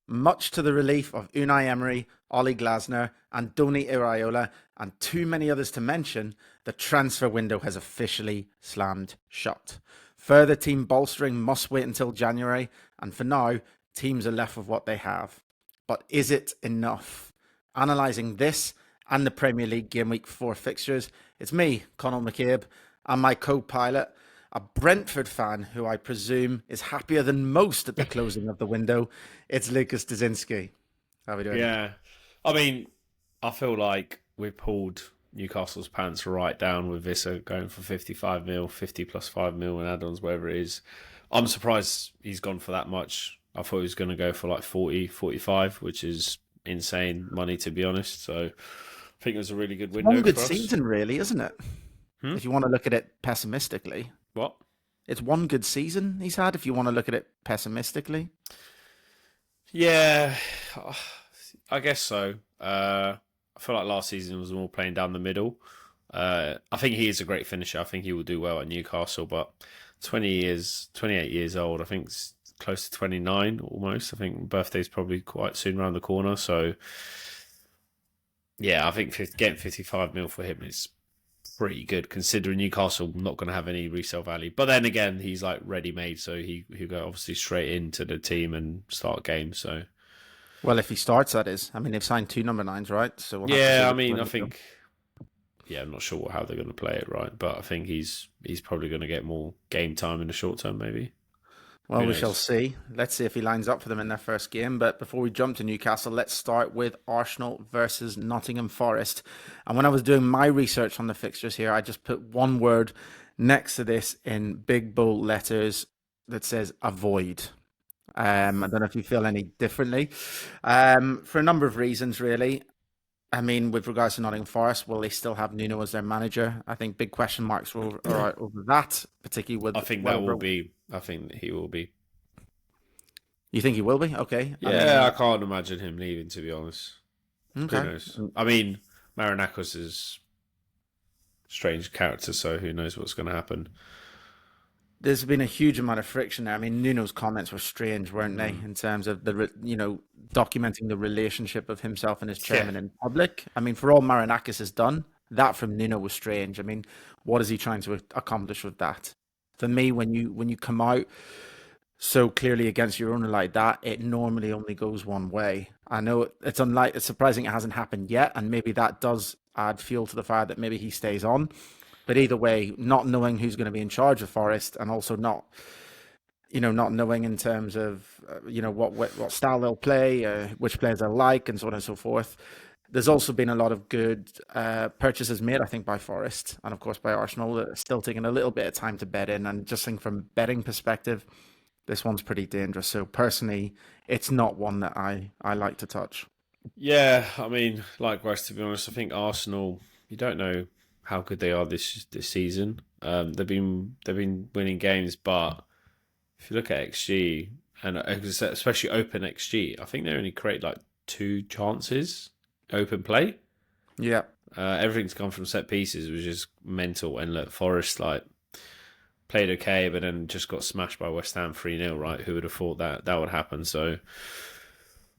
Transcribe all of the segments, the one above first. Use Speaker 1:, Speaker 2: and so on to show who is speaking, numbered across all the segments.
Speaker 1: Much to the relief of Unai Emery, Oli Glasner, and Doni Iraola, and too many others to mention, the transfer window has officially slammed shut. Further team bolstering must wait until January, and for now, teams are left with what they have. But is it enough? Analysing this and the Premier League Game Week 4 fixtures, it's me, Conal McCabe, and my co-pilot, a Brentford fan who I presume is happier than most at the closing of the window. It's Lucas Dazinski. How are we doing?
Speaker 2: Yeah. I mean, I feel like we've pulled Newcastle's pants right down with Vissa going for 55 mil, 50 plus 5 mil and add-ons, whatever it is. I'm surprised he's gone for that much. I thought he was going to go for like 40, 45, which is insane money, to be honest. So I think it was a really good
Speaker 1: It's one
Speaker 2: window
Speaker 1: good
Speaker 2: for us.
Speaker 1: season, really, isn't it?
Speaker 2: Hmm?
Speaker 1: If you want to look at it pessimistically,
Speaker 2: What?
Speaker 1: it's one good season he's had. If you want to look at it pessimistically,
Speaker 2: Yeah, I guess so. I feel like last season was more playing down the middle. I think he is a great finisher. I think he will do well at Newcastle, but 28 years old. I think it's close to 29 almost. I think birthday's probably quite soon around the corner. So yeah, I think getting 55 mil for him is pretty good considering Newcastle not going to have any resale value. But then again, he's like ready made, so he'll go obviously straight into the team and start games. So
Speaker 1: well, if he starts, that is. I mean, they've signed two number nines, right? So we'll have to see
Speaker 2: yeah, I
Speaker 1: which
Speaker 2: mean,
Speaker 1: one
Speaker 2: I
Speaker 1: they go.
Speaker 2: think yeah, I'm not sure how they're going to play it, right? But I think he's probably going to get more game time in the short term, maybe.
Speaker 1: Well,
Speaker 2: Who
Speaker 1: we shall
Speaker 2: knows?
Speaker 1: see. Let's see if he lines up for them in their first game. But before we jump to Newcastle, let's start with Arsenal versus Nottingham Forest. And when I was doing my research on the fixtures here, I just put one word next to this in big bold letters that says avoid. I don't know if you feel any differently. For a number of reasons, really. I mean, with regards to Nottingham Forest, will they still have Nuno as their manager? I think big question marks are over that, particularly
Speaker 2: I
Speaker 1: with
Speaker 2: think
Speaker 1: well
Speaker 2: that
Speaker 1: over.
Speaker 2: will be. I think that he will be.
Speaker 1: You think he will be? Okay. I
Speaker 2: Yeah,
Speaker 1: mean,
Speaker 2: I can't imagine him leaving. To be honest, who
Speaker 1: okay.
Speaker 2: knows? I mean, Marinakos is a strange character, so who knows what's going to happen?
Speaker 1: There's been a huge amount of friction there. I mean, Nuno's comments were strange, weren't they,
Speaker 2: Mm.
Speaker 1: in terms of documenting the relationship of himself and his
Speaker 2: Yeah,
Speaker 1: chairman in public. I mean, for all Marinakis has done, that from Nuno was strange. I mean, what is he trying to accomplish with that? For me, when you come out so clearly against your owner like that, it normally only goes one way. I know it's surprising it hasn't happened yet, and maybe that does add fuel to the fire that maybe he stays on. But either way, not knowing who's going to be in charge of Forest, and also not knowing in terms of what style they'll play, which players they like, and so on and so forth. There's also been a lot of good purchases made, I think, by Forest and of course by Arsenal. Still taking a little bit of time to bet in, and just think from betting perspective, this one's pretty dangerous. So personally, it's not one that I like to touch.
Speaker 2: yeah. I mean, likewise. To be honest, I think Arsenal. You don't know how good they are this season. They've been winning games, but if you look at XG and especially open XG, I think they only create like two chances open play.
Speaker 1: Yeah.
Speaker 2: Everything's come from set pieces, which is mental. And look, Forest like played okay, but then just got smashed by West Ham 3-0. Right? Who would have thought that would happen? So,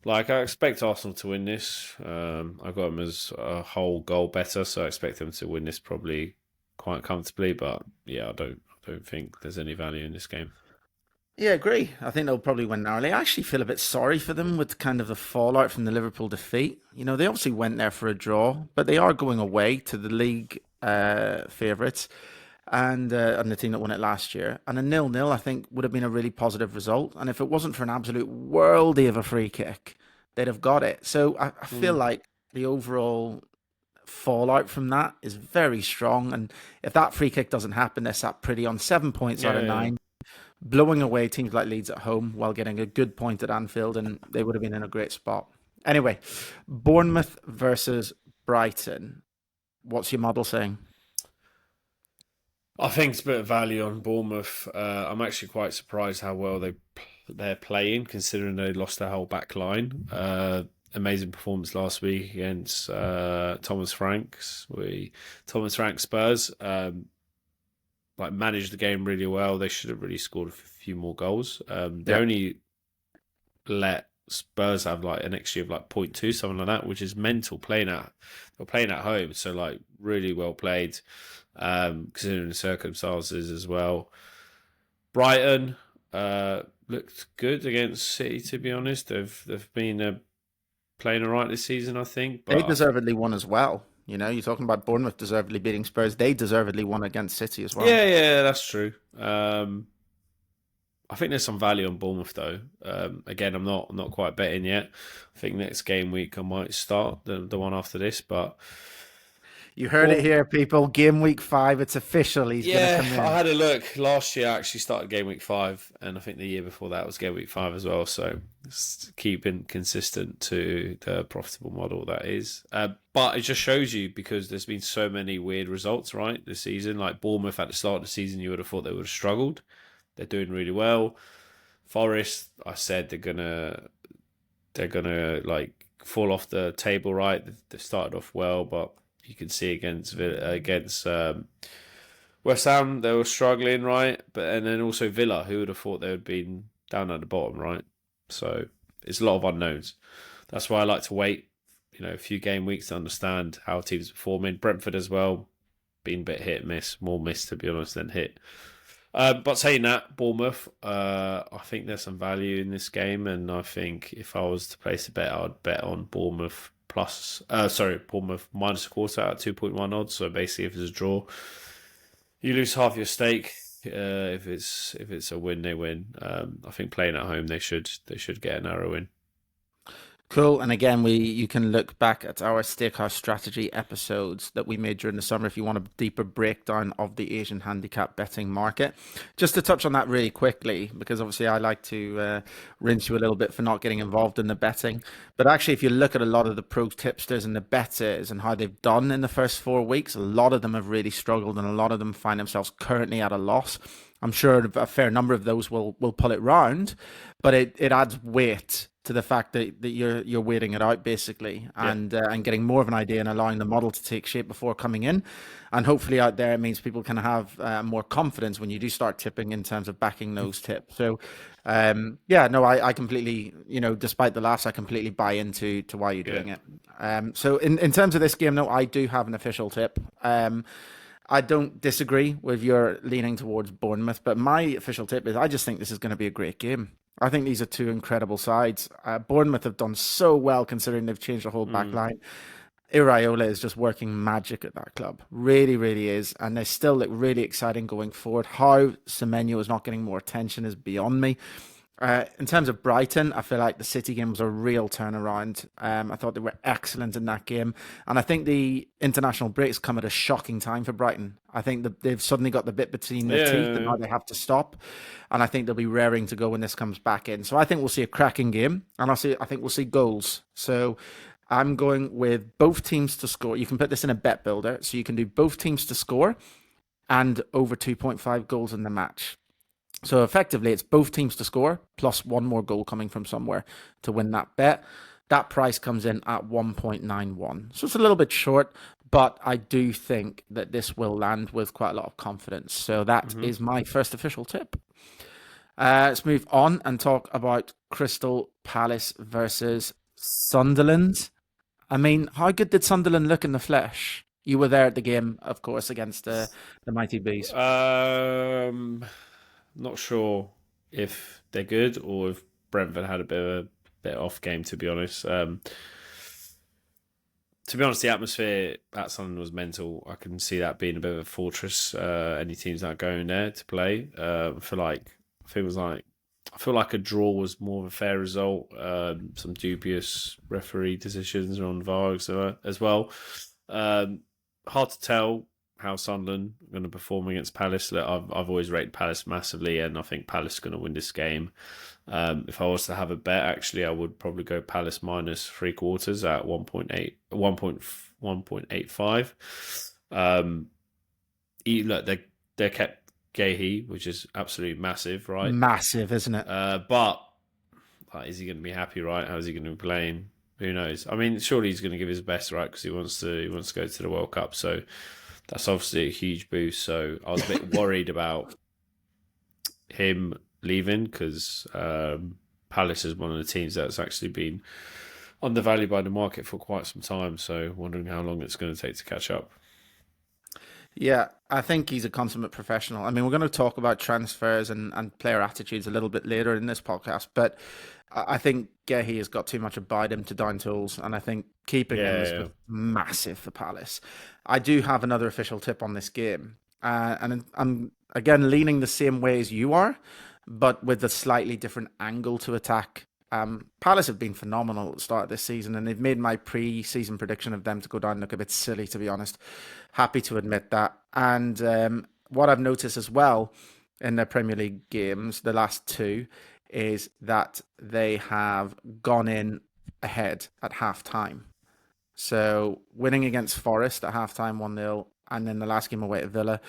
Speaker 2: like, I expect Arsenal to win this. I've got them as a whole goal better, so I expect them to win this probably quite comfortably. But yeah, I don't think there's any value in this game.
Speaker 1: Yeah, agree. I think they'll probably win narrowly. I actually feel a bit sorry for them with kind of the fallout from the Liverpool defeat. They obviously went there for a draw, but they are going away to the league favourites and the team that won it last year. And a nil-nil, I think, would have been a really positive result. And if it wasn't for an absolute worldie of a free kick, they'd have got it. So I feel
Speaker 2: Mm.
Speaker 1: like the overall fallout from that is very strong. And if that free kick doesn't happen, they're sat pretty on 7 points out
Speaker 2: Yeah,
Speaker 1: of
Speaker 2: yeah.
Speaker 1: nine, blowing away teams like Leeds at home while getting a good point at Anfield, and they would have been in a great spot. Anyway, Bournemouth versus Brighton. What's your model saying?
Speaker 2: I think it's a bit of value on Bournemouth. I'm actually quite surprised how well they're playing, considering they lost their whole back line. Amazing performance last week against Thomas Franks. Thomas Frank Spurs like managed the game really well. They should have really scored a few more goals. They
Speaker 1: Yeah.
Speaker 2: only let Spurs have like an XG of like 0.2, something like that, which is mental. They're playing at home, so like really well played, considering the circumstances as well. Brighton looked good against City. To be honest, they've been playing all right this season, I think.
Speaker 1: They
Speaker 2: But
Speaker 1: deservedly won as well. You know, you're talking about Bournemouth deservedly beating Spurs. They deservedly won against City as well.
Speaker 2: yeah, that's true. I think there's some value on Bournemouth though. Again, I'm not quite betting yet. I think next game week I might start the one after this, but
Speaker 1: You heard it
Speaker 2: Bournemouth.
Speaker 1: here, people. Game week 5, it's official. He's going to
Speaker 2: Yeah,
Speaker 1: come
Speaker 2: I
Speaker 1: in.
Speaker 2: had a look. Last year I actually started game week 5, and I think the year before that was game week 5 as well. So it's keeping consistent to the profitable model that is. But it just shows you, because there's been so many weird results, right, this season. Like Bournemouth at the start of the season, you would have thought they would have struggled. They're doing really well. Forest, I said they're gonna like fall off the table, right? They've started off well, but you can see against West Ham, they were struggling, right? And then also Villa, who would have thought they would have been down at the bottom, right? So it's a lot of unknowns. That's why I like to wait, a few game weeks to understand how teams are performing. Brentford as well, been a bit hit and miss, more miss to be honest than hit. But saying that, Bournemouth, I think there's some value in this game, and I think if I was to place a bet, I'd bet on Bournemouth Bournemouth minus a quarter at 2.1 odds. So basically, if it's a draw, you lose half your stake. If it's a win, they win. I think playing at home, they should get a narrow win.
Speaker 1: Cool. And again, you can look back at our Stakehouse strategy episodes that we made during the summer if you want a deeper breakdown of the Asian handicap betting market. Just to touch on that really quickly, because obviously I like to rinse you a little bit for not getting involved in the betting. But actually, if you look at a lot of the pro tipsters and the betters and how they've done in the first 4 weeks, a lot of them have really struggled, and a lot of them find themselves currently at a loss. I'm sure a fair number of those will pull it round, but it adds weight to the fact that you're waiting it out basically,
Speaker 2: Yeah,
Speaker 1: and getting more of an idea and allowing the model to take shape before coming in, and hopefully out there it means people can have more confidence when you do start tipping in terms of backing those tips. So yeah, no, I completely, despite the laughs, I completely buy into why you're
Speaker 2: yeah.
Speaker 1: doing it. So in terms of this game, though, I do have an official tip. I don't disagree with your leaning towards Bournemouth, but my official tip is I just think this is going to be a great game. I think these are two incredible sides. Bournemouth have done so well considering they've changed the whole back line. Iraola is just working magic at that club. Really, really is. And they still look really exciting going forward. How Semenyo is not getting more attention is beyond me. In terms of Brighton, I feel like the City game was a real turnaround. I thought they were excellent in that game. And I think the international breaks come at a shocking time for Brighton. I think that they've suddenly got the bit between their teeth and
Speaker 2: Yeah.
Speaker 1: now they have to stop. And I think they'll be raring to go when this comes back in. So I think we'll see a cracking game. And I think we'll see goals. So I'm going with both teams to score. You can put this in a bet builder. So you can do both teams to score and over 2.5 goals in the match. So effectively, it's both teams to score plus one more goal coming from somewhere to win that bet. That price comes in at 1.91. So it's a little bit short, but I do think that this will land with quite a lot of confidence. So that
Speaker 2: Hmm.
Speaker 1: is my first official tip. Let's move on and talk about Crystal Palace versus Sunderland. I mean, how good did Sunderland look in the flesh? You were there at the game, of course, against the Mighty Bees.
Speaker 2: Not sure if they're good or if Brentford had a bit off game. To be honest, the atmosphere at Sunderland was mental. I can see that being a bit of a fortress. Any teams that are going there to play, I feel like a draw was more of a fair result. Some dubious referee decisions on VAR as well. Hard to tell how Sunderland are going to perform against Palace. I've always rated Palace massively, and I think Palace is going to win this game. If I was to have a bet, actually, I would probably go Palace minus 3/4 at 1.85. Look, they kept Gahey, which is absolutely massive, right?
Speaker 1: Massive, isn't it?
Speaker 2: But is he going to be happy, right? How is he going to be playing? Who knows? I mean, surely he's going to give his best, right? Because he wants to go to the World Cup. So that's obviously a huge boost. So I was a bit worried about him leaving because Palace is one of the teams that's actually been undervalued by the market for quite some time. So wondering how long it's going to take to catch up.
Speaker 1: Yeah, I think he's a consummate professional. I mean, we're going to talk about transfers and player attitudes a little bit later in this podcast, but I think Gehi has got too much about him to down tools, and I think keeping him is
Speaker 2: Yeah,
Speaker 1: just massive for Palace. I do have another official tip on this game, and I'm again leaning the same way as you are, but with a slightly different angle to attack. Palace have been phenomenal at the start of this season, and they've made my pre-season prediction of them to go down look a bit silly, to be honest. Happy to admit that. And what I've noticed as well in their Premier League games, the last two, is that they have gone in ahead at half time. So winning against Forest at halftime 1-0, and then the last game away at Villa,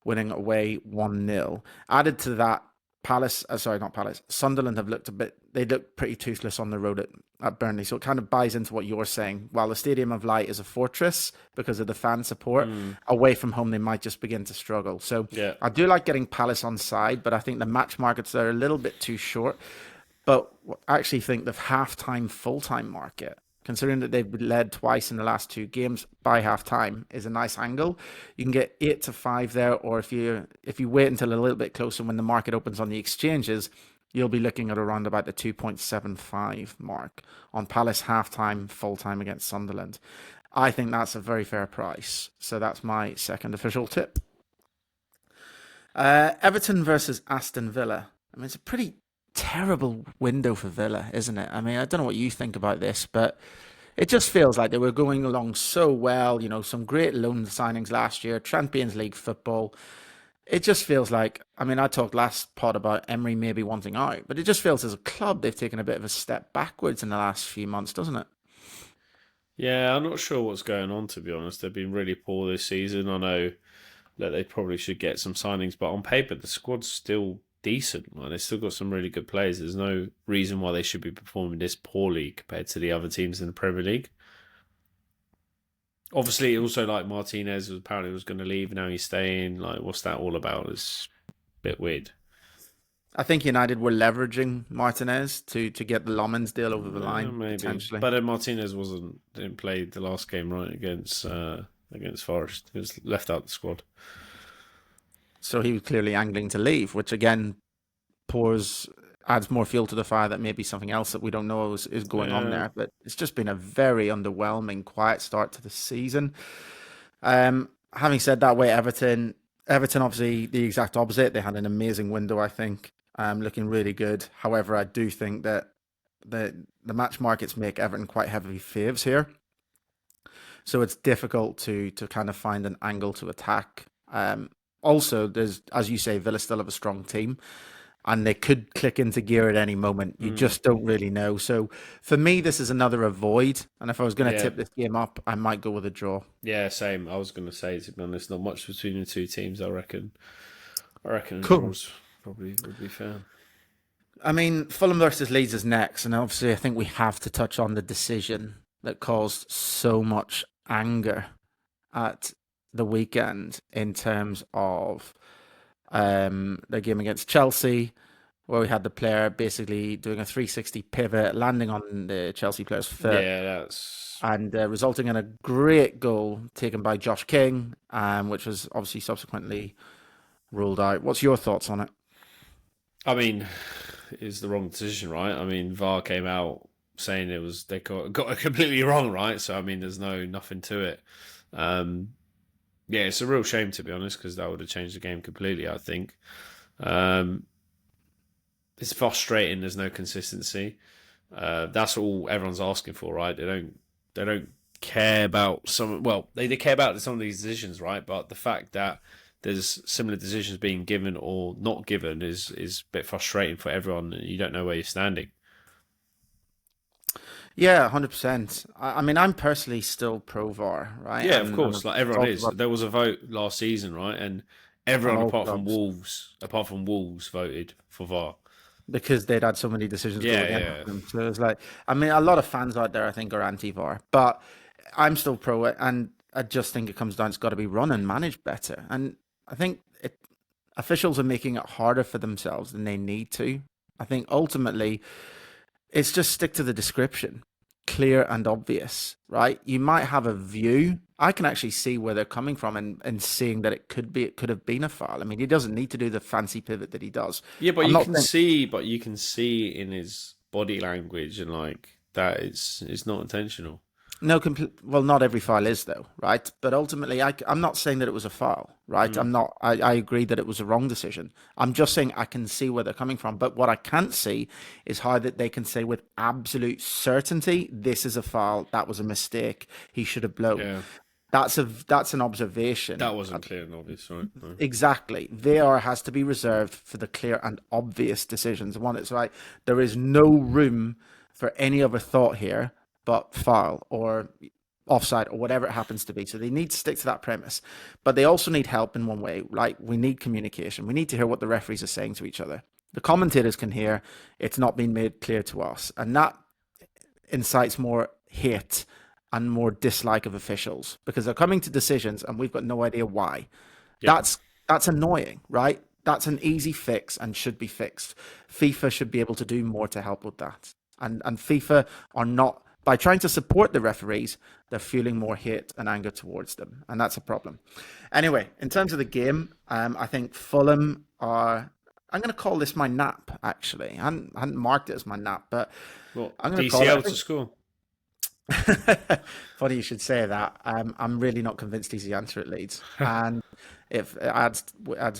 Speaker 1: winning away 1-0. Added to that, Palace, sorry, not Palace, Sunderland have looked they look pretty toothless on the road at Burnley. So it kind of buys into what you're saying. While the Stadium of Light is a fortress because of the fan support, away from home, they might just begin to struggle. So
Speaker 2: yeah.
Speaker 1: I do like getting Palace on side, but I think the match markets are a little bit too short. But I actually think the half-time, full-time market, considering that they've led twice in the last two games by half-time, is a nice angle. You can get 8-5 there, or if you wait until a little bit closer when the market opens on the exchanges, you'll be looking at around about the 2.75 mark on Palace half-time, full-time against Sunderland. I think that's a very fair price. So that's my second official tip. Everton versus Aston Villa. I mean, it's a pretty terrible window for Villa, isn't it? I mean, I don't know what you think about this, but it just feels like they were going along so well. You know, some great loan signings last year, Champions League football. It just feels like, I mean, I talked last pod about Emery maybe wanting out, but it just feels as a club they've taken a bit of a step backwards in the last few months, doesn't it?
Speaker 2: Yeah, I'm not sure what's going on, to be honest. They've been really poor this season. I know that they probably should get some signings, but on paper, the squad's still decent. Like, they've still got some really good players. There's no reason why they should be performing this poorly compared to the other teams in the Premier League. Obviously, also, like, Martinez was apparently was going to leave, now he's staying. Like, what's that all about? It's a bit weird.
Speaker 1: I think United were leveraging Martinez to get the Lomans deal over the
Speaker 2: Yeah,
Speaker 1: line,
Speaker 2: maybe,
Speaker 1: potentially.
Speaker 2: but then Martinez didn't play the last game right against Forest. He was left out the squad.
Speaker 1: So he was clearly angling to leave, which again adds more fuel to the fire that maybe something else that we don't know is going on
Speaker 2: Yeah,
Speaker 1: there. But it's just been a very underwhelming, quiet start to the season. Having said that, Everton obviously the exact opposite. They had an amazing window, I think, looking really good. However, I do think that the match markets make Everton quite heavy faves here, so it's difficult to kind of find an angle to attack. Also, there's, as you say, Villa still have a strong team, and they could click into gear at any moment. You just don't really know. So for me, this is another avoid. And if I was going to
Speaker 2: yeah,
Speaker 1: tip this game up, I might go with a draw.
Speaker 2: yeah. Same. I was going to say, to be honest, not much between the two teams. I reckon. A
Speaker 1: Cool.
Speaker 2: draws probably would be fair.
Speaker 1: I mean, Fulham versus Leeds is next, and obviously, I think we have to touch on the decision that caused so much anger at the weekend in terms of their game against Chelsea, where we had the player basically doing a 360 pivot, landing on the Chelsea player's foot,
Speaker 2: Yeah, that's.
Speaker 1: and resulting in a great goal taken by Josh King, which was obviously subsequently ruled out. What's your thoughts on it?
Speaker 2: I mean, it's the wrong decision, right? I mean, VAR came out saying they got it completely wrong, right? So I mean, there's nothing to it. Yeah, it's a real shame, to be honest, because that would have changed the game completely, I think. Um, it's frustrating. There's no consistency. That's all everyone's asking for, right? They don't care about some. Well, they care about some of these decisions, right? But the fact that there's similar decisions being given or not given is a bit frustrating for everyone. You don't know where you're standing.
Speaker 1: Yeah, 100%. I mean, I'm personally still pro VAR, right?
Speaker 2: Yeah, of
Speaker 1: And
Speaker 2: course.
Speaker 1: I've
Speaker 2: Like everyone
Speaker 1: talked
Speaker 2: is.
Speaker 1: about
Speaker 2: There was a vote last season, right? And
Speaker 1: from
Speaker 2: everyone
Speaker 1: all clubs
Speaker 2: Apart from Wolves, voted for VAR.
Speaker 1: because they'd had so many decisions go
Speaker 2: Yeah,
Speaker 1: against
Speaker 2: yeah,
Speaker 1: them. So it's like, I mean, a lot of fans out there, I think, are anti-VAR, but I'm still pro it, and I just think it comes down, it's got to be run and managed better. And I think officials are making it harder for themselves than they need to. I think ultimately It's just stick to the description, clear and obvious, right? You might have a view. I can actually see where they're coming from and seeing that it could have been a foul. I mean, he doesn't need to do the fancy pivot that he does.
Speaker 2: Yeah, but
Speaker 1: I'm
Speaker 2: you
Speaker 1: not
Speaker 2: can
Speaker 1: saying
Speaker 2: see, in his body language and like that it's not intentional.
Speaker 1: no, well, not every foul is though, right? But ultimately, I'm not saying that it was a foul, right?
Speaker 2: Mm.
Speaker 1: I'm not. I agree that it was a wrong decision. I'm just saying I can see where they're coming from. But what I can't see is how that they can say with absolute certainty, this is a foul. That was a mistake. He should have blown.
Speaker 2: Yeah,
Speaker 1: That's an observation.
Speaker 2: that wasn't clear and obvious, right? No.
Speaker 1: Exactly. VAR has to be reserved for the clear and obvious decisions. The one that's right. There is no room for any other thought here but foul or offside or whatever it happens to be. So they need to stick to that premise. But they also need help in one way. Like we need communication. We need to hear what the referees are saying to each other. The commentators can hear it's not been made clear to us. And that incites more hate and more dislike of officials because they're coming to decisions and we've got no idea why.
Speaker 2: Yeah,
Speaker 1: That's annoying, right? That's an easy fix and should be fixed. FIFA should be able to do more to help with that. And FIFA are not by trying to support the referees, they're fueling more hate and anger towards them, and that's a problem. Anyway, in terms of the game, I think Fulham are. I'm going to call this my nap. Actually, I hadn't marked it as my nap, but
Speaker 2: well,
Speaker 1: I'm going to call
Speaker 2: DCL
Speaker 1: it.
Speaker 2: to score.
Speaker 1: Funny you should say that. I'm really not convinced he's the answer at Leeds, and if it adds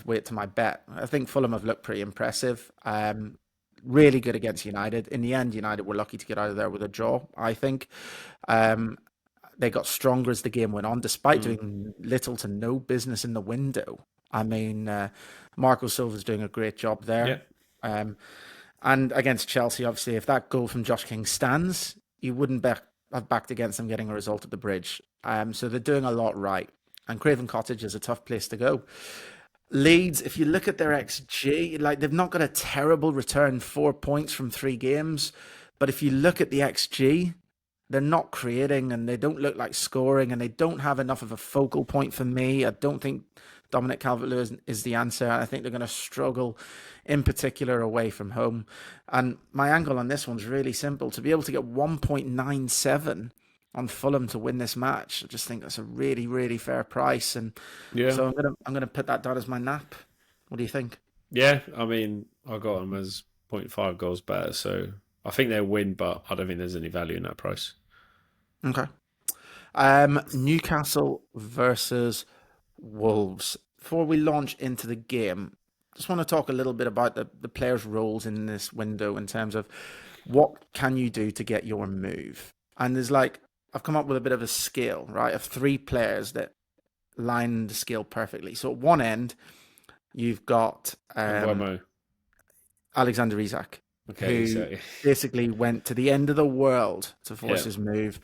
Speaker 1: weight to my bet, I think Fulham have looked pretty impressive. Really good against United. In the end, United were lucky to get out of there with a draw. I think they got stronger as the game went on, despite
Speaker 2: Mm.
Speaker 1: doing little to no business in the window. I mean, Marco Silva's doing a great job
Speaker 2: Yeah,
Speaker 1: there. Um, and against Chelsea, obviously, if that goal from Josh King stands, you wouldn't have backed against them getting a result at the Bridge. So they're doing a lot right. And Craven Cottage is a tough place to go. Leeds, if you look at their XG, like they've not got a terrible return, 4 points from 3 games. But if you look at the XG, they're not creating and they don't look like scoring and they don't have enough of a focal point for me. I don't think Dominic Calvert-Lewin is the answer. I think they're going to struggle in particular away from home. And my angle on this one's really simple. To be able to get 1.97 on Fulham to win this match, I just think that's a really, really fair price. And
Speaker 2: yeah,
Speaker 1: so I'm gonna put that down as my nap. What do you think?
Speaker 2: yeah. I mean, I got them as zero point 0.5 goals better, so I think they'll win, but I don't think there's any value in that price.
Speaker 1: Okay. Newcastle versus Wolves. Before we launch into the game, just want to talk a little bit about the players' roles in this window in terms of what can you do to get your move. And there's like I've come up with a bit of a scale, right, of 3 players that line the scale perfectly. So at one end, you've got
Speaker 2: And Buemo.
Speaker 1: Alexander Isak,
Speaker 2: Okay,
Speaker 1: who
Speaker 2: so
Speaker 1: basically went to the end of the world to force
Speaker 2: yeah.
Speaker 1: his move,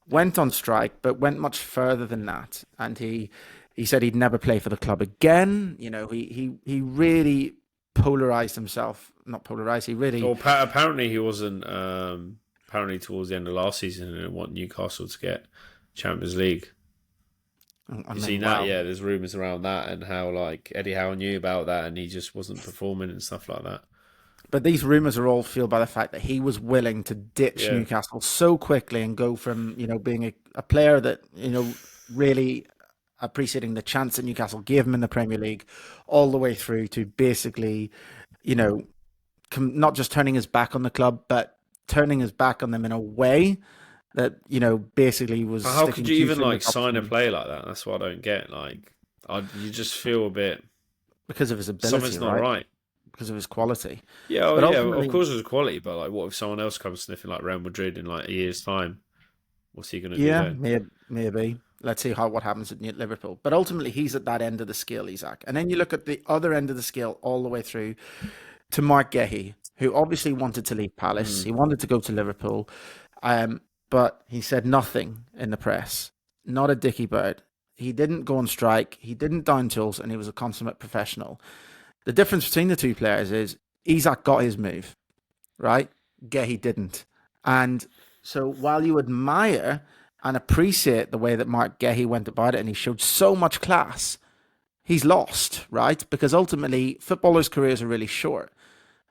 Speaker 1: went on strike, but went much further than that. And he said he'd never play for the club again. You know, he really polarized himself. Not polarized. He really.
Speaker 2: Well, apparently he wasn't. Apparently towards the end of last season, and want Newcastle to get Champions League.
Speaker 1: I
Speaker 2: You
Speaker 1: mean,
Speaker 2: seen
Speaker 1: wow.
Speaker 2: that? Yeah, there's rumours around that, and how like Eddie Howe knew about that, and he just wasn't performing and stuff like that.
Speaker 1: But these rumours are all fueled by the fact that he was willing to ditch
Speaker 2: Yeah,
Speaker 1: Newcastle so quickly and go from, being a player that, really appreciating the chance that Newcastle gave him in the Premier League all the way through to basically, you know, not just turning his back on the club, but turning his back on them in a way that, basically was
Speaker 2: but how
Speaker 1: sticking
Speaker 2: could you
Speaker 1: two
Speaker 2: even like
Speaker 1: fingertips
Speaker 2: sign a
Speaker 1: in
Speaker 2: player like that? That's what I don't get. Like, you just feel a bit
Speaker 1: because of his ability,
Speaker 2: something's not
Speaker 1: right?
Speaker 2: right.
Speaker 1: Because of his quality.
Speaker 2: Yeah,
Speaker 1: But
Speaker 2: yeah,
Speaker 1: ultimately,
Speaker 2: of course there's quality, but like, what if someone else comes sniffing like Real Madrid in like a year's time? What's he going to do
Speaker 1: yeah,
Speaker 2: then?
Speaker 1: maybe. Let's see what happens at Liverpool. But ultimately, he's at that end of the scale, Isaac. And then you look at the other end of the scale all the way through to Mark Gehi, who obviously wanted to leave Palace.
Speaker 2: Mm.
Speaker 1: He wanted to go to Liverpool. But he said nothing in the press. Not a dicky bird. He didn't go on strike. He didn't down tools, and he was a consummate professional. The difference between the two players is Isaac got his move, right? Gehi didn't. And so while you admire and appreciate the way that Mark Gehi went about it and he showed so much class, he's lost, right? Because ultimately, footballers' careers are really short.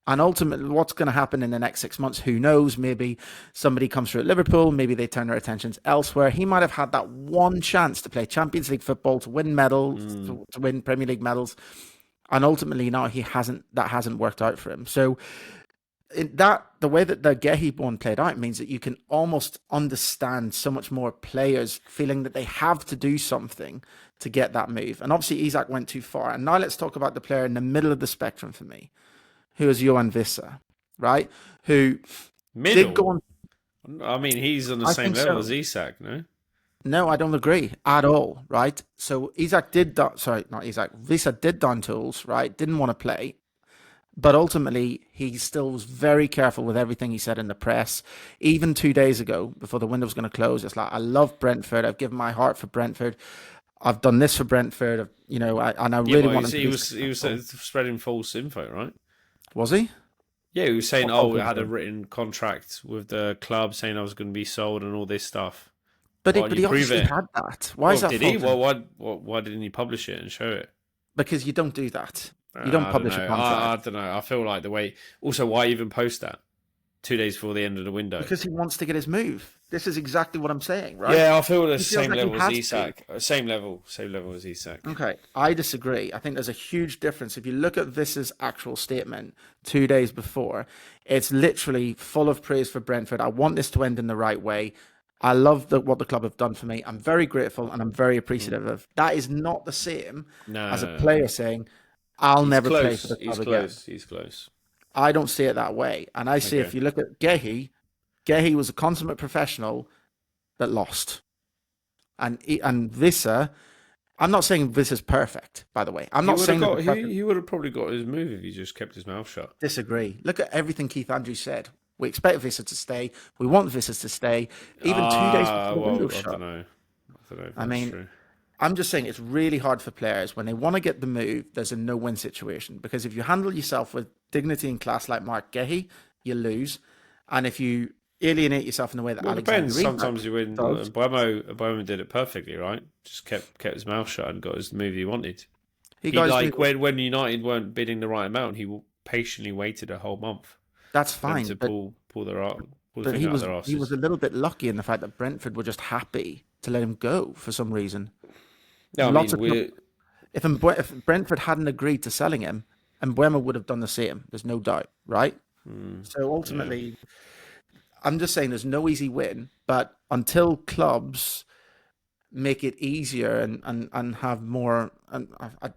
Speaker 1: And ultimately, what's going to happen in the next 6 months? Who knows? Maybe somebody comes through at Liverpool. Maybe they turn their attentions elsewhere. He might have had that one chance to play Champions League football, to win medals, to win Premier League medals, and ultimately now he hasn't. That hasn't worked out for him. So the way that the Gehi one played out means that you can almost understand so much more players feeling that they have to do something to get that move. And obviously, Isak went too far. And now let's talk about the player in the middle of the spectrum for me, who is Johan Vissa, right? Who did go
Speaker 2: Middle.
Speaker 1: on.
Speaker 2: I mean, he's on the
Speaker 1: I
Speaker 2: same
Speaker 1: think
Speaker 2: level
Speaker 1: so.
Speaker 2: as Isak, no?
Speaker 1: No, I don't agree at all, right? So sorry, not Isak, Vissa did down tools, right? Didn't want to play. But ultimately, he still was very careful with everything he said in the press. Even 2 days ago, before the window was going to close, it's like, I love Brentford. I've given my heart for Brentford. I've done this for Brentford. And I
Speaker 2: Yeah,
Speaker 1: really
Speaker 2: but
Speaker 1: want him to be
Speaker 2: he was
Speaker 1: successful.
Speaker 2: spreading false info, right?
Speaker 1: Was he?
Speaker 2: Yeah, he was saying,
Speaker 1: What
Speaker 2: "Oh,
Speaker 1: false
Speaker 2: I had a
Speaker 1: info?
Speaker 2: written contract with the club saying I was going to be sold and all this stuff."
Speaker 1: But
Speaker 2: Why
Speaker 1: he,
Speaker 2: don't
Speaker 1: but
Speaker 2: you
Speaker 1: he
Speaker 2: prove
Speaker 1: obviously
Speaker 2: it?
Speaker 1: had that. Why is
Speaker 2: Well,
Speaker 1: that
Speaker 2: did he?
Speaker 1: false
Speaker 2: Well,
Speaker 1: info?
Speaker 2: why didn't he publish it and show it?
Speaker 1: Because you don't do that. You don't
Speaker 2: I don't
Speaker 1: publish a
Speaker 2: know. I
Speaker 1: contract.
Speaker 2: don't know. I feel like the way. Also, why even post that 2 days before the end of the window?
Speaker 1: Because he wants to get his move. This is exactly what I'm saying, right?
Speaker 2: Yeah, I feel the
Speaker 1: He feels
Speaker 2: same
Speaker 1: like he
Speaker 2: level as
Speaker 1: has to.
Speaker 2: Isak. Same level as Isak.
Speaker 1: Okay, I disagree. I think there's a huge difference. If you look at Vis's actual statement 2 days before, it's literally full of praise for Brentford. I want this to end in the right way. I love what the club have done for me. I'm very grateful and I'm very appreciative of. That is not the same
Speaker 2: No,
Speaker 1: as a
Speaker 2: no, no, no.
Speaker 1: player saying, I'll
Speaker 2: He's
Speaker 1: never play for
Speaker 2: close.
Speaker 1: the
Speaker 2: He's
Speaker 1: club again.
Speaker 2: close. He's close.
Speaker 1: I don't see it that way. And I see
Speaker 2: Okay.
Speaker 1: if you look at Gehi was a consummate professional that lost. And Visa, I'm not saying this is perfect, by the way. I'm
Speaker 2: He
Speaker 1: not
Speaker 2: would have
Speaker 1: saying that the
Speaker 2: got.
Speaker 1: perfect.
Speaker 2: He would have probably got his move if he just kept his mouth shut.
Speaker 1: Disagree. Look at everything Keith Andrews said. We expect Visa to stay. We want Visa to stay. Even 2 days before the window
Speaker 2: Well, I don't
Speaker 1: shut.
Speaker 2: know. I don't know if
Speaker 1: I
Speaker 2: that's
Speaker 1: mean,
Speaker 2: true.
Speaker 1: I'm just saying it's really hard for players when they want to get the move. There's a no-win situation because if you handle yourself with dignity and class like Mark Gehi, you lose, and if you alienate yourself in the way that
Speaker 2: Well, it
Speaker 1: Alexander
Speaker 2: depends.
Speaker 1: Isak
Speaker 2: Sometimes you win.
Speaker 1: does,
Speaker 2: Buemo did it perfectly, right? Just kept his mouth shut and got his move he wanted.
Speaker 1: he
Speaker 2: He
Speaker 1: got his
Speaker 2: like
Speaker 1: move.
Speaker 2: when United weren't bidding the right amount, he patiently waited a whole month
Speaker 1: That's
Speaker 2: for them
Speaker 1: fine,
Speaker 2: to
Speaker 1: but
Speaker 2: pull the
Speaker 1: but
Speaker 2: thing
Speaker 1: he
Speaker 2: out of
Speaker 1: was
Speaker 2: their
Speaker 1: he was
Speaker 2: asses.
Speaker 1: a little bit lucky in the fact that Brentford were just happy to let him go for some reason.
Speaker 2: No, I
Speaker 1: Lots
Speaker 2: mean
Speaker 1: of clubs.
Speaker 2: we.
Speaker 1: If Brentford hadn't agreed to selling him, Mbuemo would have done the same. There's no doubt, right? So
Speaker 2: Yeah.
Speaker 1: ultimately, I'm just saying there's no easy win. But until clubs make it easier and have more,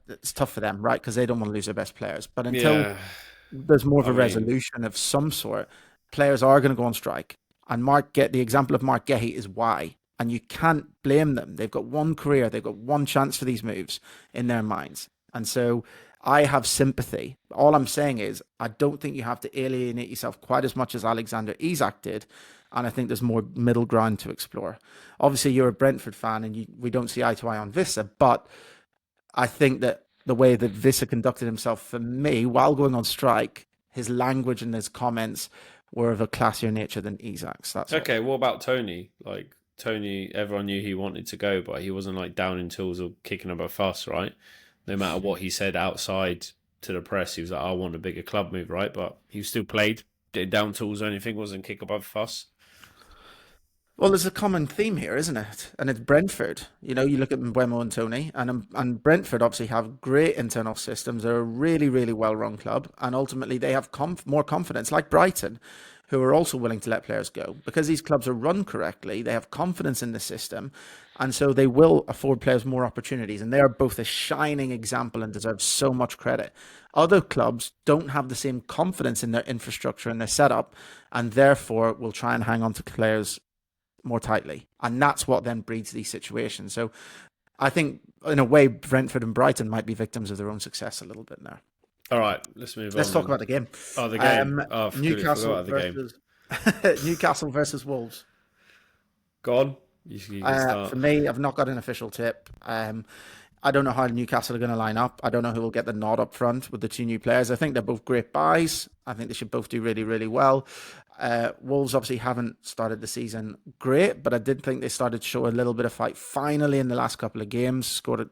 Speaker 1: it's tough for them, right? Because they don't want to lose their best players. But until
Speaker 2: Yeah.
Speaker 1: there's more of
Speaker 2: I
Speaker 1: a
Speaker 2: mean,
Speaker 1: resolution of some sort, players are going to go on strike. And the example of Mark Gehi is why. And you can't blame them. They've got one career, they've got one chance for these moves in their minds. And so I have sympathy. All I'm saying is I don't think you have to alienate yourself quite as much as Alexander Isak did. And I think there's more middle ground to explore. Obviously, you're a Brentford fan and we don't see eye to eye on Vissa, but I think that the way that Vissa conducted himself for me while going on strike, his language and his comments were of a classier nature than Isak's. That's all.
Speaker 2: okay. What about Tony? Like Tony, everyone knew he wanted to go, but he wasn't like down in tools or kicking up a fuss, right? No matter what he said outside to the press, he was like, "I want a bigger club move," right? But he still played, did down tools or anything, wasn't kick up a fuss.
Speaker 1: Well, there's a common theme here, isn't it? And it's Brentford. You look at Mbuemo and Tony, and Brentford obviously have great internal systems. They're a really, really well-run club, and ultimately they have more confidence, like Brighton, who are also willing to let players go because these clubs are run correctly. They have confidence in the system, and so they will afford players more opportunities. And they are both a shining example and deserve so much credit. Other clubs don't have the same confidence in their infrastructure and their setup, and therefore will try and hang on to players more tightly. And that's what then breeds these situations. So I think, in a way, Brentford and Brighton might be victims of their own success a little bit now.
Speaker 2: All right, let's move
Speaker 1: Let's
Speaker 2: on
Speaker 1: talk
Speaker 2: then.
Speaker 1: about the game.
Speaker 2: Oh, the game. Oh, I completely forgot
Speaker 1: Newcastle
Speaker 2: about the game.
Speaker 1: versus Newcastle versus Wolves.
Speaker 2: Go on. You can
Speaker 1: For
Speaker 2: start.
Speaker 1: me, I've not got an official tip. I don't know how Newcastle are going to line up. I don't know who will get the nod up front with the two new players. I think they're both great buys. I think they should both do really, really well. Wolves obviously haven't started the season great, but I did think they started to show a little bit of fight finally in the last couple of games. Scored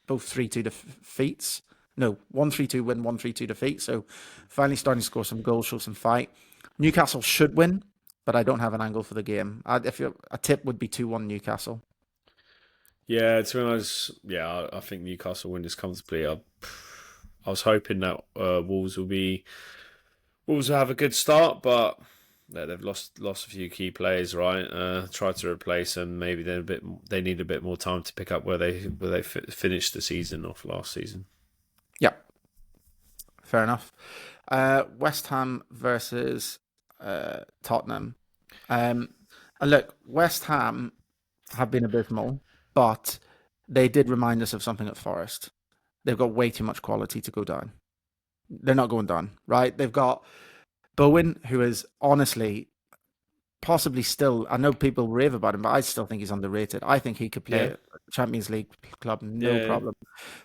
Speaker 1: both 3-2 defeats. No, 1-3-2 win, 1-3-2 defeat. So finally starting to score some goals, show some fight. Newcastle should win, but I don't have an angle for the game. If a tip would be 2-1 Newcastle.
Speaker 2: Yeah, to be honest, yeah, I think Newcastle win this comfortably. I was hoping that Wolves will have a good start, but yeah, they've lost a few key players, right? Tried to replace them. Maybe they need a bit more time to pick up where they finished the season off last season.
Speaker 1: Yep, fair enough. West Ham versus Tottenham. And look, West Ham have been abysmal, but they did remind us of something at Forest. They've got way too much quality to go down. They're not going down, right? They've got Bowen, who is honestly possibly still, I know people rave about him, but I still think he's underrated. I think he could play
Speaker 2: Yeah,
Speaker 1: at Champions League club, no
Speaker 2: yeah.
Speaker 1: problem.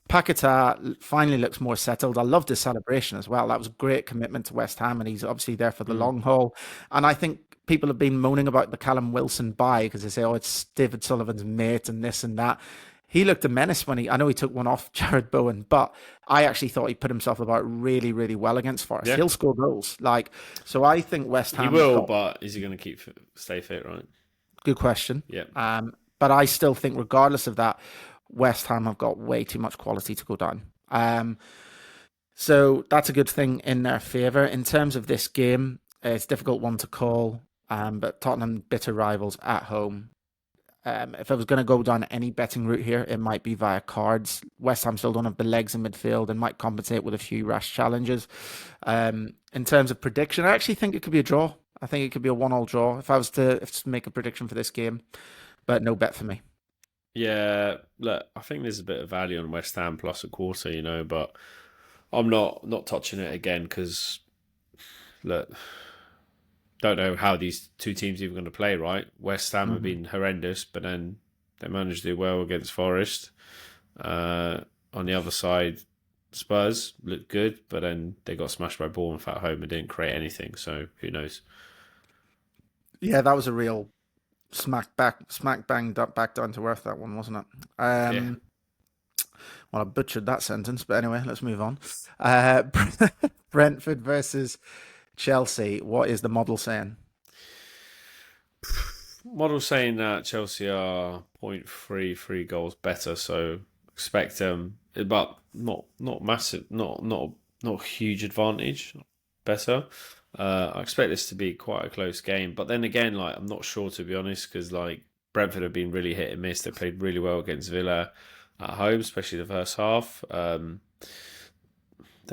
Speaker 1: Paquetá finally looks more settled. I loved his celebration as well. That was a great commitment to West Ham, and he's obviously there for the
Speaker 2: Mm.
Speaker 1: long haul. And I think people have been moaning about the Callum Wilson buy because they say, oh, it's David Sullivan's mate and this and that. He looked a menace when I know he took one off Jared Bowen, but I actually thought he put himself about really, really well against Forest.
Speaker 2: Yeah,
Speaker 1: He'll score goals. So I think West
Speaker 2: he
Speaker 1: Ham have
Speaker 2: will,
Speaker 1: got
Speaker 2: but is he going to stay fit, right?
Speaker 1: good question.
Speaker 2: Yeah.
Speaker 1: But I still think, regardless of that, West Ham have got way too much quality to go down. So that's a good thing in their favour. In terms of this game, it's a difficult one to call, but Tottenham, bitter rivals at home. If I was going to go down any betting route here, it might be via cards. West Ham still don't have the legs in midfield and might compensate with a few rash challenges. In terms of prediction, I actually think it could be a draw. I think it could be a 1-1 draw if I was to make a prediction for this game, but no bet for me.
Speaker 2: Yeah, look, I think there's a bit of value on West Ham plus a quarter, but I'm not touching it again because look, don't know how these two teams are even going to play, right? West Ham have
Speaker 1: Mhm.
Speaker 2: been horrendous, but then they managed to do well against Forest. On the other side, Spurs looked good, but then they got smashed by Bournemouth at home and didn't create anything. So who knows?
Speaker 1: Yeah, that was a real smack bang back down to earth. That one wasn't it?
Speaker 2: Yeah.
Speaker 1: Well, I butchered that sentence, but anyway, let's move on. Brentford versus Chelsea. What is the model saying?
Speaker 2: Model saying that Chelsea are 0.33 goals better, so expect them, but not massive, not huge advantage. Better. I expect this to be quite a close game, but then again, like I'm not sure to be honest, because like Brentford have been really hit and miss. They played really well against Villa at home, especially the first half. They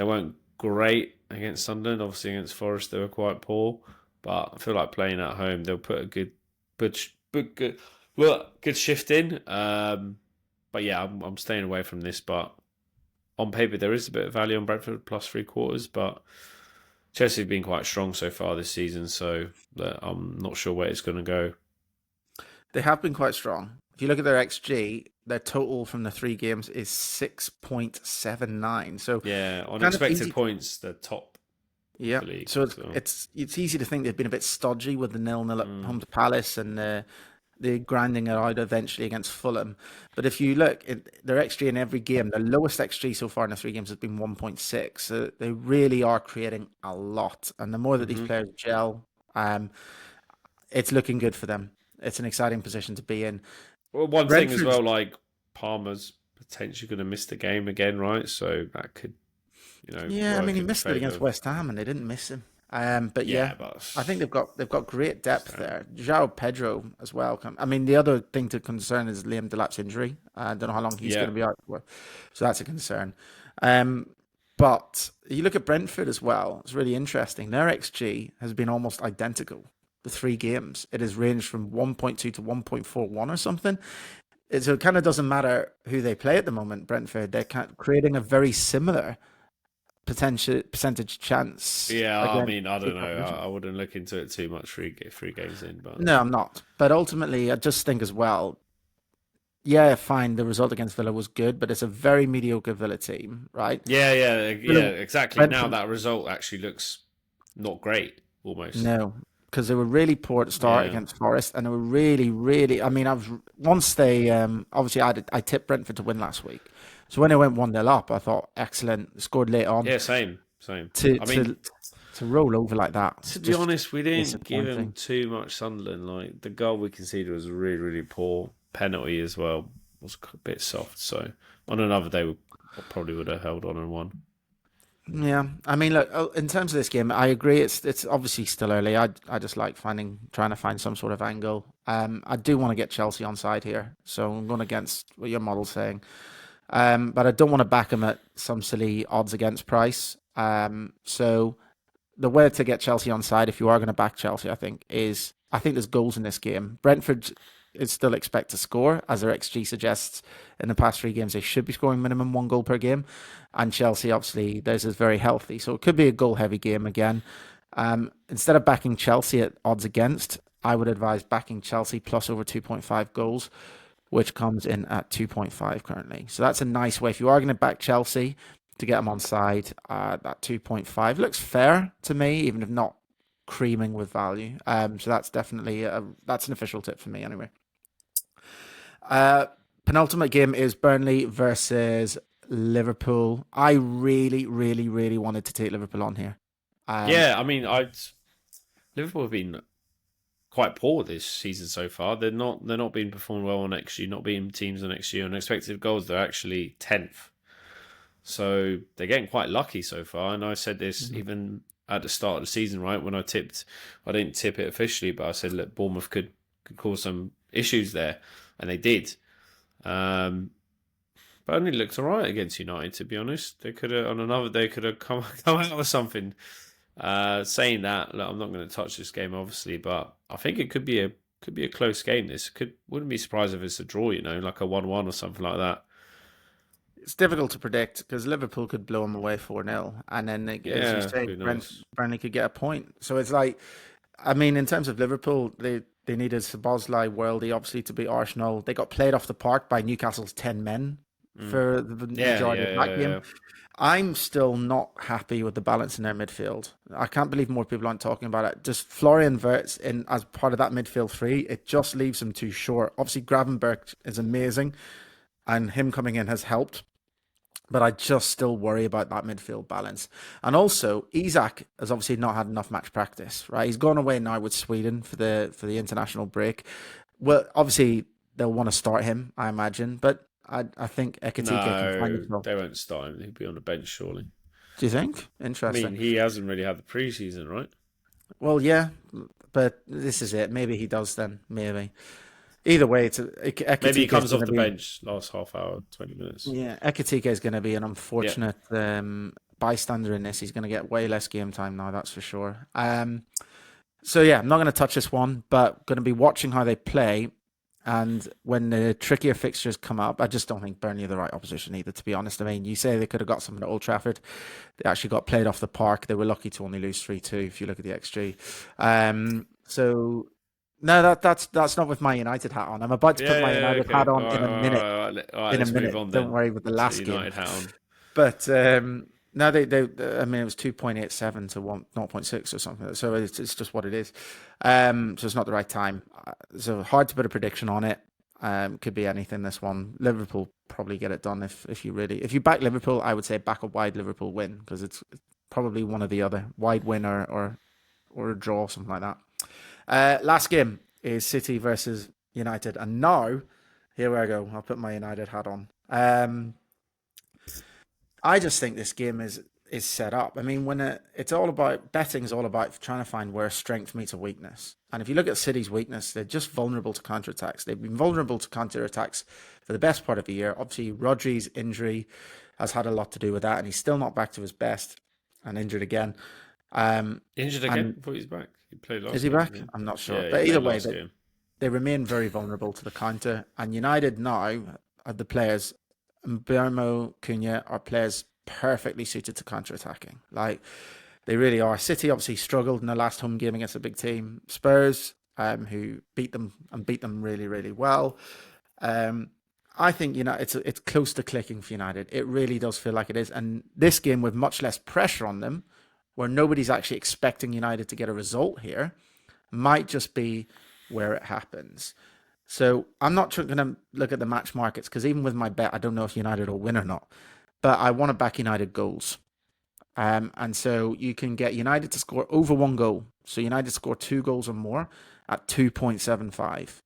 Speaker 2: weren't great against Sunderland. Obviously, against Forest, they were quite poor. But I feel like playing at home, they'll put a good shift in. But yeah, I'm staying away from this. But on paper, there is a bit of value on Brentford plus 3/4. But Chelsea have been quite strong so far this season, so I'm not sure where it's going to go.
Speaker 1: They have been quite strong. If you look at their XG, their total from the 3 games is 6.79. So
Speaker 2: Yeah, on
Speaker 1: kind of
Speaker 2: expected
Speaker 1: easy.
Speaker 2: points, the top of
Speaker 1: Yeah.
Speaker 2: the league.
Speaker 1: So
Speaker 2: So.
Speaker 1: it's easy to think they've been a bit stodgy with the 0-0 at
Speaker 2: Mm.
Speaker 1: home to Palace and the grinding it out eventually against Fulham. But if you look at their XG in every game, their lowest XG so far in the 3 games has been 1.6. So they really are creating a lot. And the more that these
Speaker 2: Hmm.
Speaker 1: players gel, um, it's looking good for them. It's an exciting position to be in.
Speaker 2: Well, one thing as
Speaker 1: Brentford's,
Speaker 2: well, like Palmer's potentially going to miss the game again, right? So that could,
Speaker 1: yeah, I mean,
Speaker 2: work
Speaker 1: he
Speaker 2: in the
Speaker 1: missed it
Speaker 2: favour
Speaker 1: against
Speaker 2: of.
Speaker 1: West Ham and they didn't miss him. But yeah,
Speaker 2: Yeah, but
Speaker 1: I think they've got great depth
Speaker 2: so,
Speaker 1: there. João Pedro as well. I mean, the other thing to concern is Liam Delap's injury. I don't know how long he's going
Speaker 2: yeah.
Speaker 1: to be out for, so that's a concern. Um, but you look at Brentford as well. It's really interesting. Their XG has been almost identical. The 3 games, it has ranged from 1.2 to 1.41 or something. So it kind of doesn't matter who they play at the moment. Brentford, they're creating a very similar potential percentage chance
Speaker 2: Yeah, I
Speaker 1: against
Speaker 2: mean, I
Speaker 1: the
Speaker 2: don't know.
Speaker 1: competition.
Speaker 2: I wouldn't look into it too much. Three games in, but
Speaker 1: No, I'm not. But ultimately, I just think as well. Yeah, fine. The result against Villa was good, but it's a very mediocre Villa team, right?
Speaker 2: yeah,
Speaker 1: Villa,
Speaker 2: exactly. Now
Speaker 1: Brentford,
Speaker 2: that result actually looks not great, almost.
Speaker 1: no, because they were really poor at the start
Speaker 2: Yeah,
Speaker 1: against Forest, and they were really, really. I mean, once they obviously I tipped Brentford to win last week, So when it went 1-0 up, I thought, excellent, scored late on.
Speaker 2: Yeah, same.
Speaker 1: To
Speaker 2: I mean,
Speaker 1: to to roll over like that,
Speaker 2: to
Speaker 1: it's
Speaker 2: be
Speaker 1: just
Speaker 2: honest, we didn't give him
Speaker 1: disappointing.
Speaker 2: too much Sunderland. Like the goal we conceded was really, really poor. Penalty as well was a bit soft. So on another day, we probably would have held on and won.
Speaker 1: Yeah, I mean, look, in terms of this game, I agree. It's obviously still early. I just like trying to find some sort of angle. I do want to get Chelsea on side here, so I'm going against what your model's saying. But I don't want to back them at some silly odds against price. So the way to get Chelsea on side, if you are going to back Chelsea, I think there's goals in this game. Brentford is still expect to score, as their XG suggests. In the past 3 games, they should be scoring minimum 1 goal per game, and Chelsea obviously theirs is very healthy, so it could be a goal-heavy game again. Instead of backing Chelsea at odds against, I would advise backing Chelsea plus over 2.5 goals, which comes in at 2.5 currently. So that's a nice way. If you are going to back Chelsea to get them on side, that 2.5 looks fair to me, even if not creaming with value. So that's definitely that's an official tip for me anyway. Penultimate game is Burnley versus Liverpool. I really, really, really wanted to take Liverpool on here.
Speaker 2: Yeah, I mean, I Liverpool have been quite poor this season so far. They're not being performing well on XG, not beating teams on XG on expected goals. They're actually 10th. So they're getting quite lucky so far. And I said this even at the start of the season, right? When I didn't tip it officially, but I said, look, Bournemouth could cause some issues there. And they did. Burnley looked all right against United, to be honest. They could have, on another day, could have come out with something. Saying that, look, I'm not going to touch this game, obviously, but I think it could be a close game. Wouldn't be surprised if it's a draw, like a 1-1 or something like that.
Speaker 1: It's difficult to predict because Liverpool could blow them away 4-0, and then, as you
Speaker 2: Yeah,
Speaker 1: say,
Speaker 2: who knows?
Speaker 1: Burnley could get a point. So it's like, I mean, in terms of Liverpool, they needed Szoboszlai, Worldy, obviously, to beat Arsenal. They got played off the park by Newcastle's 10 men for the
Speaker 2: Yeah,
Speaker 1: majority
Speaker 2: yeah,
Speaker 1: of that
Speaker 2: yeah,
Speaker 1: game.
Speaker 2: yeah.
Speaker 1: I'm still not happy with the balance in their midfield. I can't believe more people aren't talking about it. Just Florian Wirtz in as part of that midfield three, it just leaves them too short. Obviously, Gravenberch is amazing, and him coming in has helped. But I just still worry about that midfield balance. And also, Isak has obviously not had enough match practice, right? He's gone away now with Sweden for the international break. Well, obviously they'll want to start him, I imagine. But I think Ekitike can find
Speaker 2: No,
Speaker 1: himself.
Speaker 2: they won't start him. He'll be on the bench, surely.
Speaker 1: Do you think?
Speaker 2: I mean,
Speaker 1: Interesting.
Speaker 2: he hasn't really had the preseason, right?
Speaker 1: Well, yeah, but this is it. Maybe he does then. Maybe. Either way,
Speaker 2: Maybe he
Speaker 1: Ekitike is
Speaker 2: comes
Speaker 1: going
Speaker 2: off
Speaker 1: to
Speaker 2: the
Speaker 1: be.
Speaker 2: bench last half hour, 20 minutes.
Speaker 1: Yeah, Ekitike is going to be an
Speaker 2: Yeah.
Speaker 1: unfortunate bystander in this. He's going to get way less game time now, that's for sure. So yeah, I'm not going to touch this one, but going to be watching how they play. And when the trickier fixtures come up, I just don't think Burnley are the right opposition either, to be honest. I mean, you say they could have got something at Old Trafford. They actually got played off the park. They were lucky to only lose 3-2 if you look at the XG. So no, that's not with my United hat on. I'm about to put my
Speaker 2: Yeah,
Speaker 1: United hat
Speaker 2: okay. All
Speaker 1: on
Speaker 2: right,
Speaker 1: in
Speaker 2: all
Speaker 1: a
Speaker 2: right,
Speaker 1: minute.
Speaker 2: all right, all right.
Speaker 1: In a
Speaker 2: Let's move
Speaker 1: minute.
Speaker 2: on
Speaker 1: Don't
Speaker 2: then.
Speaker 1: worry with the
Speaker 2: Put the
Speaker 1: last game.
Speaker 2: United hat on.
Speaker 1: But no, I mean, it was 2.87 to 0.6 or something. So it's just what it is. So it's not the right time. So hard to put a prediction on it. Could be anything. This one, Liverpool probably get it done if you back Liverpool. I would say back a wide Liverpool win because it's probably one or the other, wide win or a draw, something like that. Last game is City versus United, and now here I go. I'll put my United hat on. I just think this game is set up. I mean, it's all about betting is all about trying to find where strength meets a weakness. And if you look at City's weakness, they're just vulnerable to counterattacks. They've been vulnerable to counterattacks for the best part of the year. Obviously, Rodri's injury has had a lot to do with that, and he's still not back to his best and injured again.
Speaker 2: Injured again?
Speaker 1: And
Speaker 2: I thought he's back. He played
Speaker 1: is
Speaker 2: last
Speaker 1: he
Speaker 2: game,
Speaker 1: back?
Speaker 2: didn't
Speaker 1: I'm not
Speaker 2: he?
Speaker 1: sure.
Speaker 2: Yeah, he
Speaker 1: But either
Speaker 2: played
Speaker 1: way,
Speaker 2: last game.
Speaker 1: they remain very vulnerable to the counter. And United now, the players, Mbeumo, Cunha, are players perfectly suited to counter-attacking. Like, they really are. City obviously struggled in the last home game against a big team. Spurs, who beat them really, really well. I think it's close to clicking for United. It really does feel like it is. And this game with much less pressure on them, where nobody's actually expecting United to get a result here, might just be where it happens. So I'm not going to look at the match markets because even with my bet, I don't know if United will win or not. But I want to back United goals. And so you can get United to score over 1 goal. So United score 2 goals or more at 2.75,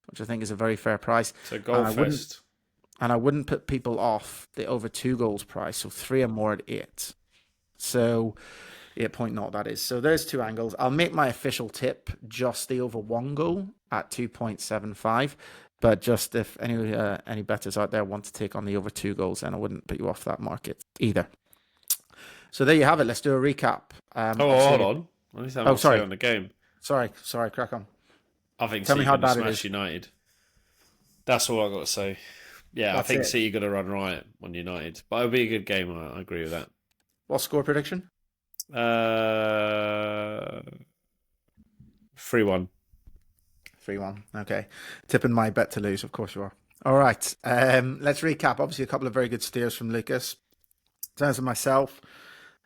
Speaker 1: which I think is a very fair price.
Speaker 2: So
Speaker 1: And
Speaker 2: goal
Speaker 1: I wouldn't
Speaker 2: fest.
Speaker 1: and I wouldn't put people off the over 2 goals price. So 3 or more at 8. So 8.0 that is. So there's two angles. I'll make my official tip just the over 1 goal at 2.75. But just if any bettors out there want to take on the over 2 goals, then I wouldn't put you off that market either. So there you have it. Let's do a recap.
Speaker 2: Oh, hold
Speaker 1: Obviously,
Speaker 2: on. Only thing
Speaker 1: oh,
Speaker 2: I'll say
Speaker 1: sorry,
Speaker 2: on the game.
Speaker 1: sorry, crack on.
Speaker 2: I think
Speaker 1: Tell me
Speaker 2: City
Speaker 1: how
Speaker 2: going to
Speaker 1: bad it
Speaker 2: smash
Speaker 1: is.
Speaker 2: United. That's all I got to say. Yeah, I
Speaker 1: That's
Speaker 2: think
Speaker 1: it.
Speaker 2: City going to run riot on United, but it'll be a good game. I agree with that.
Speaker 1: What score prediction?
Speaker 2: 3-1.
Speaker 1: 3-1. Okay. Tipping my bet to lose, of course you are. All right. Let's recap. Obviously, a couple of very good steers from Lucas. In terms of myself,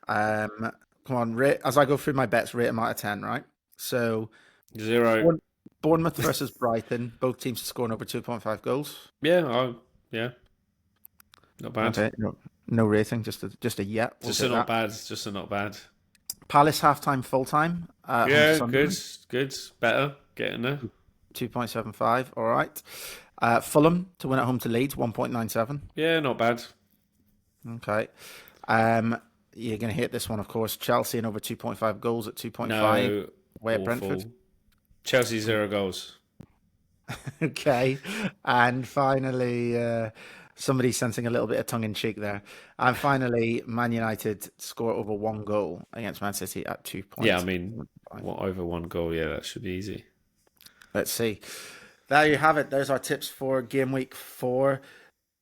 Speaker 1: come on, as I go through my bets, rate them out of 10, right? So,
Speaker 2: 0.
Speaker 1: Bournemouth versus Brighton, both teams scoring over 2.5 goals.
Speaker 2: Yeah, not bad.
Speaker 1: Okay, no rating, just a yeah. We'll
Speaker 2: Just a
Speaker 1: take
Speaker 2: not
Speaker 1: that.
Speaker 2: bad. Just a not bad.
Speaker 1: Palace halftime, full time, home to
Speaker 2: Yeah, good,
Speaker 1: Sunderland,
Speaker 2: good, better, getting there.
Speaker 1: 2.75. All right. Fulham to win at home to Leeds, 1.97.
Speaker 2: Yeah, not bad.
Speaker 1: Okay. You're going to hit this one, of course. Chelsea and over 2.5 goals at 2.5.
Speaker 2: No,
Speaker 1: Away at Brentford.
Speaker 2: awful. Chelsea 0 goals.
Speaker 1: Okay. And finally, somebody sensing a little bit of tongue in cheek there. And finally, Man United score over 1 goal against Man City at 2
Speaker 2: Yeah, I
Speaker 1: points.
Speaker 2: mean, what over 1 goal? Yeah, that should be easy.
Speaker 1: Let's see. There you have it. There's our tips for game week 4.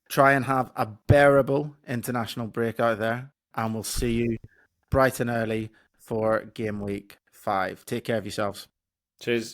Speaker 1: Try and have a bearable international break out there. And we'll see you bright and early for game week 5. Take care of yourselves.
Speaker 2: Cheers.